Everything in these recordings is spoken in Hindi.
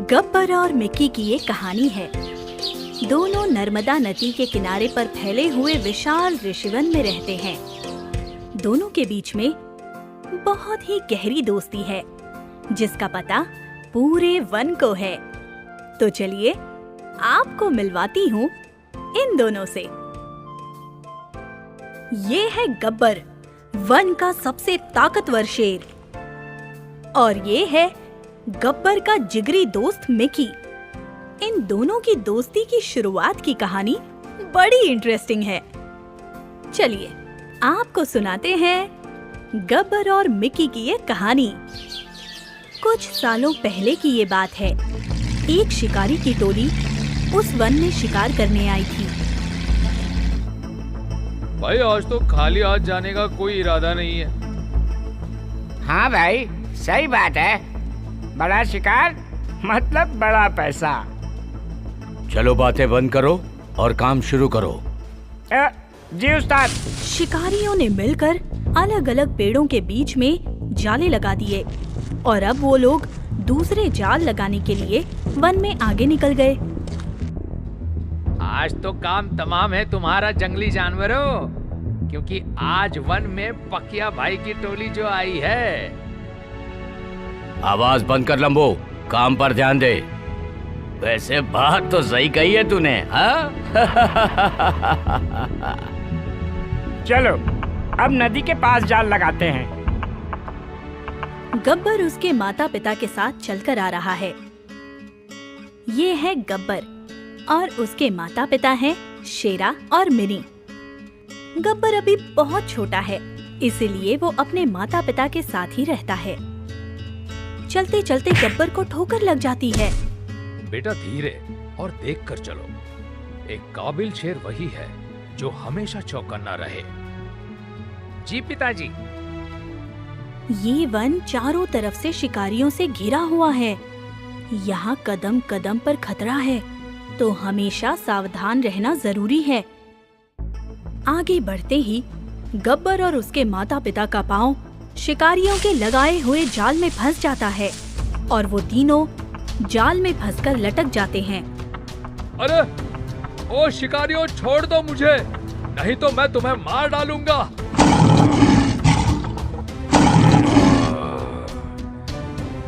गब्बर और मिक्की की ये कहानी है। दोनों नर्मदा नदी के किनारे पर फैले हुए विशाल ऋषिवन में रहते हैं। दोनों के बीच में बहुत ही गहरी दोस्ती है, जिसका पता पूरे वन को है। तो चलिए आपको मिलवाती हूँ इन दोनों से। ये है गब्बर, वन का सबसे ताकतवर शेर, और ये है गब्बर का जिगरी दोस्त मिक्की। इन दोनों की दोस्ती की शुरुआत की कहानी बड़ी इंटरेस्टिंग है। चलिए आपको सुनाते हैं गब्बर और मिक्की की ये कहानी। कुछ सालों पहले की ये बात है। एक शिकारी की टोली उस वन में शिकार करने आई थी। भाई आज तो खाली हाथ जाने का कोई इरादा नहीं है। हाँ भाई, सही बात है। बड़ा शिकार मतलब बड़ा पैसा। चलो बातें बंद करो और काम शुरू करो। जी उस्ताद। शिकारियों ने मिलकर अलग अलग पेड़ों के बीच में जाले लगा दिए और अब वो लोग दूसरे जाल लगाने के लिए वन में आगे निकल गए। आज तो काम तमाम है तुम्हारा जंगली जानवरों, क्योंकि आज वन में पकिया भाई की टोली जो आई है। आवाज बंद कर लंबो, काम पर ध्यान दे। वैसे बात तो सही कही है तूने, हाँ? चलो अब नदी के पास जाल लगाते हैं। गब्बर उसके माता पिता के साथ चलकर आ रहा है। ये है गब्बर और उसके माता पिता हैं शेरा और मिनी। गब्बर अभी बहुत छोटा है, इसीलिए वो अपने माता पिता के साथ ही रहता है। चलते चलते गब्बर को ठोकर लग जाती है। बेटा धीरे और देख कर चलो। एक काबिल शेर वही है जो हमेशा चौकन्ना रहे। जी पिताजी। ये वन चारों तरफ से शिकारियों से घिरा हुआ है। यहाँ कदम कदम पर खतरा है, तो हमेशा सावधान रहना जरूरी है। आगे बढ़ते ही गब्बर और उसके माता पिता का पांव शिकारियों के लगाए हुए जाल में फंस जाता है और वो तीनों जाल में फंसकर लटक जाते हैं। अरे ओ शिकारियों, छोड़ दो मुझे, नहीं तो मैं तुम्हें मार डालूंगा।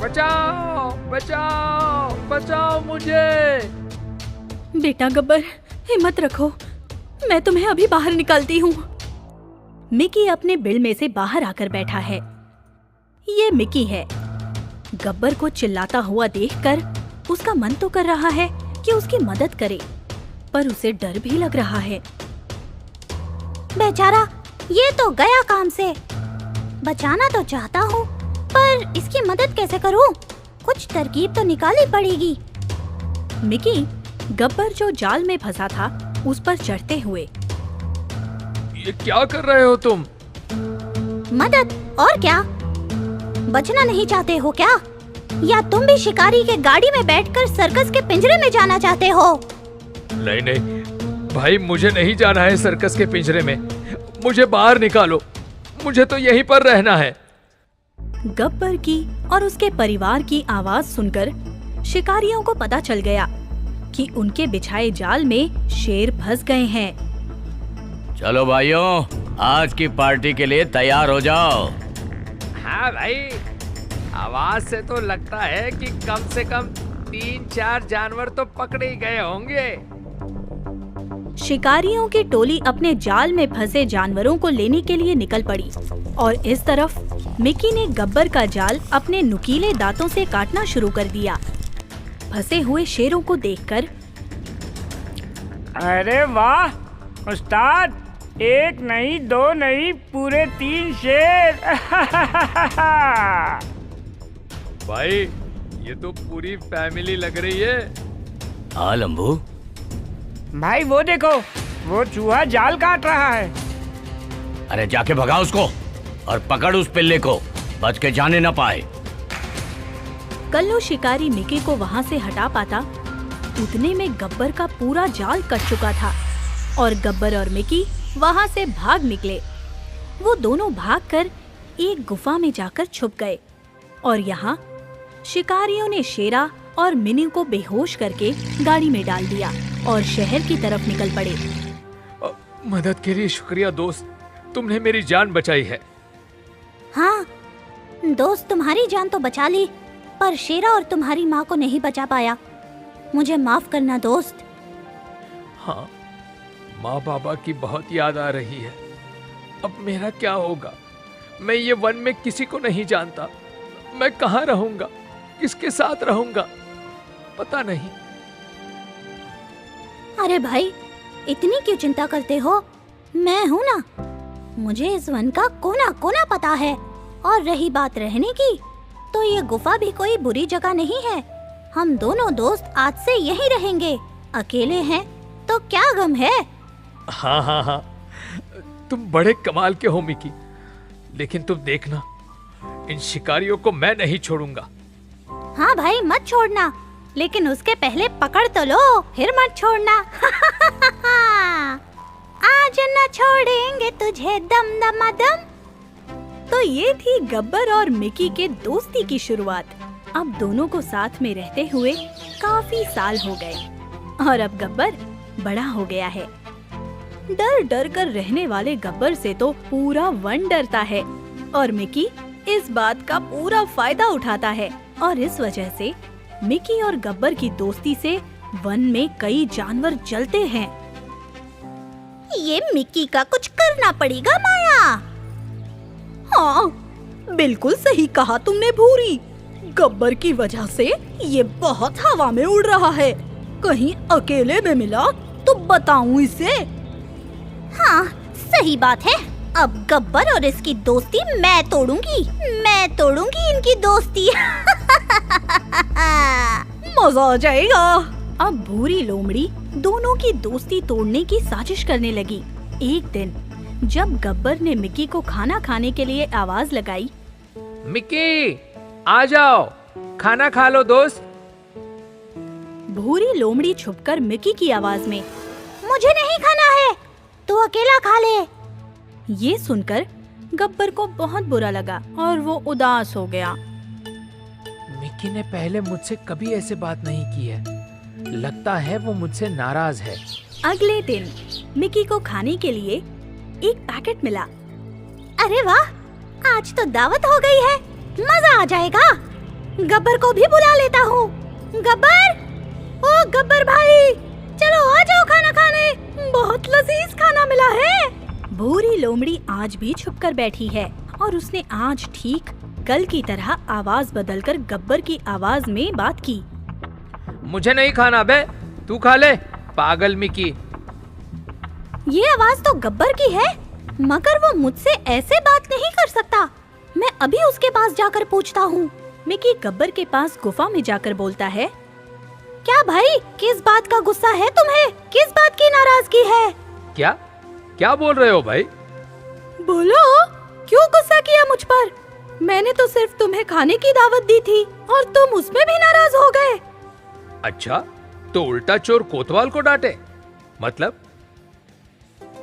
बचाओ बचाओ बचाओ मुझे। बेटा गब्बर, हिम्मत रखो, मैं तुम्हें अभी बाहर निकालती हूँ। मिक्की अपने बिल में से बाहर आकर बैठा है। ये मिक्की है। गब्बर को चिल्लाता हुआ देखकर उसका मन तो कर रहा है कि उसकी मदद करे, पर उसे डर भी लग रहा है। बेचारा ये तो गया काम से। बचाना तो चाहता हूँ, पर इसकी मदद कैसे करूँ? कुछ तरकीब तो निकालनी पड़ेगी। मिक्की गब्बर जो जाल में फंसा था उस पर चढ़ते हुए, ये क्या कर रहे हो तुम? मदद और क्या? बचना नहीं चाहते हो क्या? या तुम भी शिकारी के गाड़ी में बैठकर सर्कस के पिंजरे में जाना चाहते हो? नहीं नहीं भाई, मुझे नहीं जाना है सर्कस के पिंजरे में। मुझे बाहर निकालो, मुझे तो यहीं पर रहना है। गब्बर की और उसके परिवार की आवाज सुनकर शिकारियों को पता चल गया कि उनके बिछाए जाल में शेर फंस गए हैं। चलो भाइयों, आज की पार्टी के लिए तैयार हो जाओ। हाँ भाई, आवाज से तो लगता है कि कम से कम 3-4 जानवर तो पकड़े ही गए होंगे। शिकारियों की टोली अपने जाल में फंसे जानवरों को लेने के लिए निकल पड़ी और इस तरफ मिक्की ने गब्बर का जाल अपने नुकीले दांतों से काटना शुरू कर दिया। फंसे हुए शेरों को देखकर, अरे वाह उस्ताद, एक नहीं दो नहीं पूरे 3 शेर। भाई ये तो पूरी फैमिली लग रही है। हाँ लंबू। भाई वो देखो, वो चूहा जाल काट रहा है। अरे जाके भगा उसको और पकड़ उस पिल्ले को, बच के जाने न पाए। कल्लू शिकारी मिक्की को वहाँ से हटा पाता, उतने में गब्बर का पूरा जाल कट चुका था और गब्बर और मिक्की वहाँ से भाग निकले। वो दोनों भागकर एक गुफा में जाकर छुप गए और यहाँ शिकारियों ने शेरा और मिनी को बेहोश करके गाड़ी में डाल दिया और शहर की तरफ निकल पड़े। मदद के लिए शुक्रिया दोस्त, तुमने मेरी जान बचाई है। हाँ दोस्त, तुम्हारी जान तो बचा ली, पर शेरा और तुम्हारी माँ को नहीं बचा पाया। मुझे माफ करना दोस्त। हाँ, माँ बाबा की बहुत याद आ रही है। अब मेरा क्या होगा? मैं ये वन में किसी को नहीं जानता। मैं कहाँ रहूंगा, किसके साथ रहूंगा, पता नहीं। अरे भाई, इतनी क्यों चिंता करते हो? मैं हूँ ना, मुझे इस वन का कोना कोना पता है। और रही बात रहने की, तो ये गुफा भी कोई बुरी जगह नहीं है। हम दोनों दोस्त आज से यहीं रहेंगे। अकेले हैं तो क्या गम है। हाँ हाँ हाँ, तुम बड़े कमाल के हो मिकी, लेकिन तुम देखना, इन शिकारियों को मैं नहीं छोड़ूंगा। हाँ भाई, मत छोड़ना, लेकिन उसके पहले पकड़ तो लो, फिर मत छोड़ना। आज न छोड़ेंगे तुझे दम दमादम। तो ये थी गब्बर और मिकी के दोस्ती की शुरुआत। अब दोनों को साथ में रहते हुए काफी साल हो गए और अब गब्बर बड़ा हो गया है। डर डर कर रहने वाले गब्बर से तो पूरा वन डरता है और मिकी इस बात का पूरा फायदा उठाता है और इस वजह से मिकी और गब्बर की दोस्ती से वन में कई जानवर जलते हैं। ये मिकी का कुछ करना पड़ेगा माया। हाँ, बिल्कुल सही कहा तुमने भूरी। गब्बर की वजह से ये बहुत हवा में उड़ रहा है। कहीं अकेले में मिला तो बताऊं इसे। हाँ, सही बात है। अब गब्बर और इसकी दोस्ती मैं तोड़ूंगी इनकी दोस्ती। मजा आ जाएगा। अब भूरी लोमड़ी दोनों की दोस्ती तोड़ने की साजिश करने लगी। एक दिन जब गब्बर ने मिकी को खाना खाने के लिए आवाज लगाई, मिकी आ जाओ, खाना खा लो दोस्त। भूरी लोमड़ी छुपकर मिकी की आवाज में, मुझे नहीं खाना है, तू अकेला खा ले। ये सुनकर गब्बर को बहुत बुरा लगा और वो उदास हो गया। मिकी ने पहले मुझसे कभी ऐसे बात नहीं की है। लगता है वो मुझसे नाराज है। अगले दिन मिकी को खाने के लिए एक पैकेट मिला। अरे वाह, आज तो दावत हो गई है, मजा आ जाएगा। गब्बर को भी बुला लेता हूँ। गब्बर, ओ गब्बर भाई, चलो आ जाओ खाना खाने, बहुत लजीज खाना मिला है। भूरी लोमड़ी आज भी छुपकर बैठी है और उसने आज ठीक कल की तरह आवाज बदलकर गब्बर की आवाज में बात की। मुझे नहीं खाना बे, तू खा ले, पागल मिकी। ये आवाज तो गब्बर की है, मगर वो मुझसे ऐसे बात नहीं कर सकता। मैं अभी उसके पास जाकर पूछता हूँ। मिकी गब्बर के पास गुफा में जाकर बोलता है, क्या भाई, किस बात का गुस्सा है तुम्हें? किस बात की नाराजगी है? क्या क्या बोल रहे हो भाई? बोलो, क्यों गुस्सा किया मुझ पर? मैंने तो सिर्फ तुम्हें खाने की दावत दी थी और तुम उसमें भी नाराज हो गए। अच्छा, तो उल्टा चोर कोतवाल को डांटे, मतलब?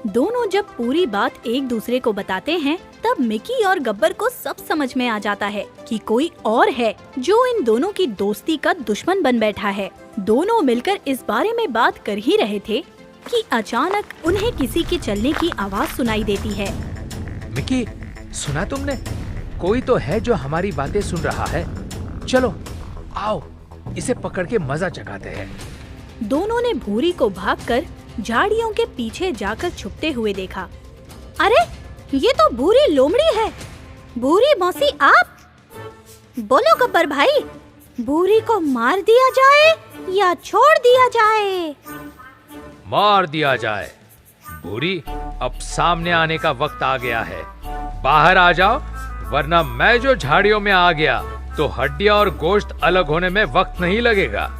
दोनों जब पूरी बात एक दूसरे को बताते हैं, तब मिकी और गब्बर को सब समझ में आ जाता है कि कोई और है जो इन दोनों की दोस्ती का दुश्मन बन बैठा है। दोनों मिलकर इस बारे में बात कर ही रहे थे कि अचानक उन्हें किसी के चलने की आवाज सुनाई देती है। मिकी, सुना तुमने? कोई तो है जो हमारी बातें सुन रहा है। चलो आओ, इसे पकड़ के मजा चखाते हैं। दोनों ने भूरी को भागकर झाड़ियों के पीछे जाकर छुपते हुए देखा। अरे, ये तो भूरी लोमड़ी है। भूरी मौसी, आप बोलो गब्बर भाई, भूरी को मार दिया जाए या छोड़ दिया जाए? मार दिया जाए। भूरी, अब सामने आने का वक्त आ गया है। बाहर आ जाओ, वरना मैं जो झाड़ियों में आ गया तो हड्डियां और गोश्त अलग होने में वक्त नहीं लगेगा।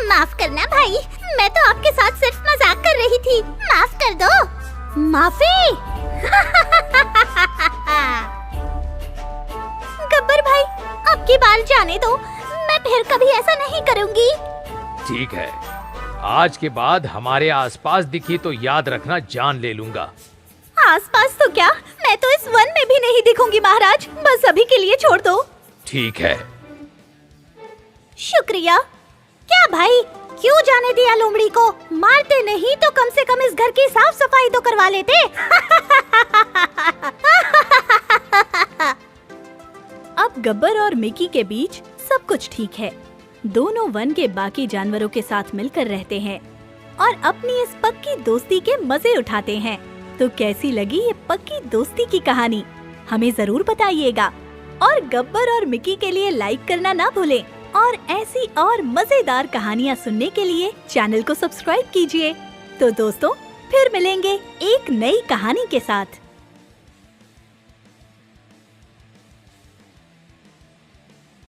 माफ करना भाई, मैं तो आपके साथ सिर्फ मजाक कर रही थी, माफ कर दो। माफी। गब्बर भाई, अब की बार जाने दो, मैं फिर कभी ऐसा नहीं करूंगी। ठीक है, आज के बाद हमारे आसपास दिखी तो याद रखना, जान ले लूंगा। आसपास तो क्या, मैं तो इस वन में भी नहीं दिखूंगी महाराज। बस अभी के लिए छोड़ दो। ठीक है। शुक्रिया। क्या भाई, क्यों जाने दिया लोमड़ी को? मारते नहीं तो कम से कम इस घर की साफ सफाई तो करवा लेते। अब गब्बर और मिकी के बीच सब कुछ ठीक है। दोनों वन के बाकी जानवरों के साथ मिलकर रहते हैं और अपनी इस पक्की दोस्ती के मजे उठाते हैं। तो कैसी लगी ये पक्की दोस्ती की कहानी, हमें जरूर बताइएगा। और गब्बर और मिकी के लिए लाइक करना ना भूलें और ऐसी और मजेदार कहानियाँ सुनने के लिए चैनल को सब्सक्राइब कीजिए। तो दोस्तों, फिर मिलेंगे एक नई कहानी के साथ।